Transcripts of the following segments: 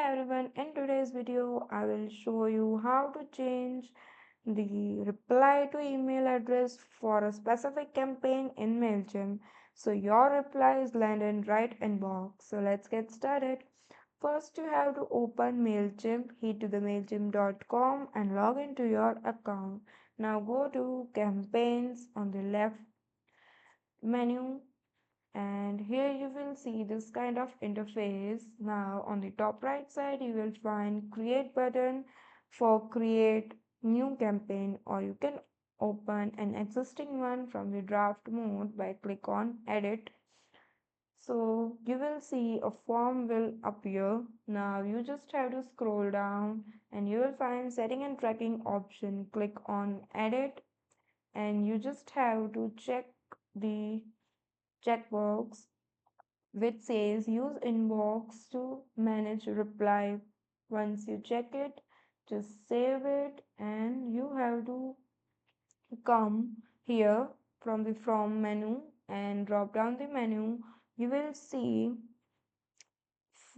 everyone, in today's video I will show you how to change the reply to email address for a specific campaign in Mailchimp so your replies land in right inbox. So let's get started. First you have to open Mailchimp, head to the mailchimp.com and log into your account. Now go to campaigns on the left menu and here you will see this kind of interface. Now on the top right side you will find create button for create new campaign, or you can open an existing one from the draft mode by click on edit. So you will see a form will appear. Now you just have to scroll down and you will find setting and tracking option. Click on edit and you just have to check the checkbox which says use inbox to manage reply. Once you check it, just save it and you have to come here from the from menu and drop down the menu. You will see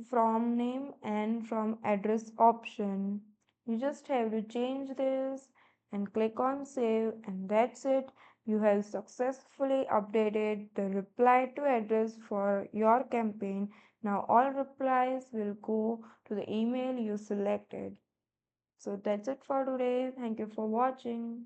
from name and from address option. You just have to change this and click on save, and that's it. You have successfully updated the reply to address for your campaign. Now all replies will go to the email you selected. So that's it for today. Thank you for watching.